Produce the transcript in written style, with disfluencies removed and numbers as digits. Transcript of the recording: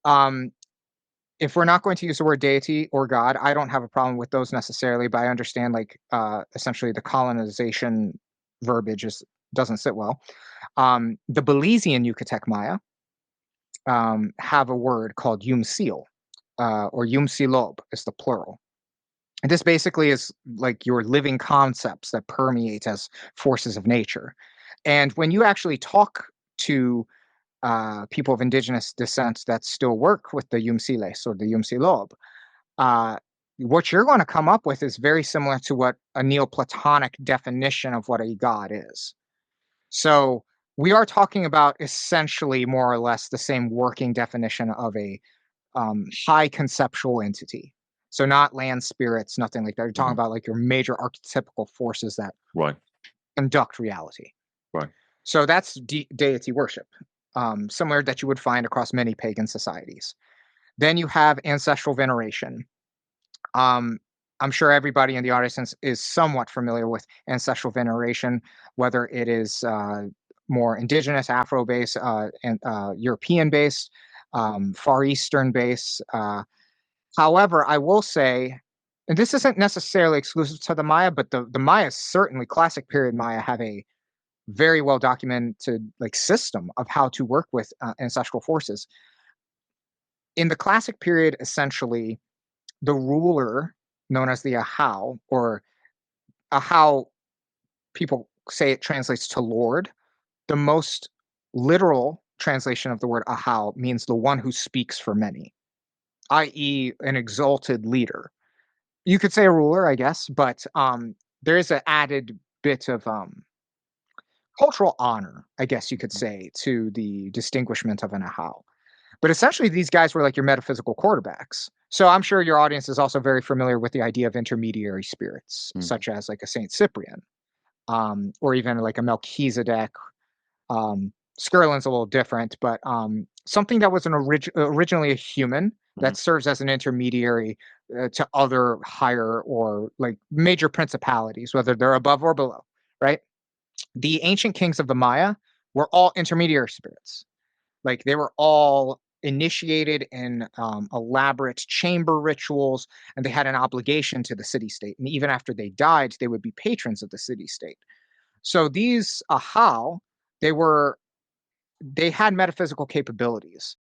Um, if we're not going to use the word deity or God, I don't have a problem with those necessarily, but I understand like essentially the colonization verbiage is doesn't sit well. The Belizean Yucatec Maya have a word called Yumsil, or Yumsilob is the plural. And this basically is like your living concepts that permeate as forces of nature. And when you actually talk to people of indigenous descent that still work with the Yumsiles or the Yumsilob, uh, what you're going to come up with is very similar to what a Neoplatonic definition of what a god is. So we are talking about essentially more or less the same working definition of a high conceptual entity. So not land spirits, nothing like that. You're talking Hmm. about like your major archetypical forces that Right. conduct reality. Right. So that's deity worship, similar that you would find across many pagan societies. Then you have ancestral veneration. Um, I'm sure everybody in the audience is somewhat familiar with ancestral veneration, whether it is more indigenous, Afro based, and European based, Far Eastern based. However, I will say, and this isn't necessarily exclusive to the Maya, but the Maya certainly classic period Maya have a very well documented like system of how to work with ancestral forces. In the classic period, essentially, the ruler known as the Ahau, or Ahau, people say it translates to Lord. The most literal translation of the word Ahau means the one who speaks for many, i.e., an exalted leader. You could say a ruler, I guess, but there is an added bit of cultural honor, I guess you could say, to the distinguishment of an Ahau. But essentially, these guys were like your metaphysical quarterbacks. So I'm sure your audience is also very familiar with the idea of intermediary spirits, Mm. such as like a Saint Cyprian, or even like a Melchizedek. Skirlin's a little different, but something that was originally a human Hmm. that serves as an intermediary to other higher or like major principalities, whether they're above or below, right? The ancient kings of the Maya were all intermediary spirits. Like they were all initiated in elaborate chamber rituals, and they had an obligation to the city state. And even after they died, they would be patrons of the city state. So these Ahau, they were they had metaphysical capabilities.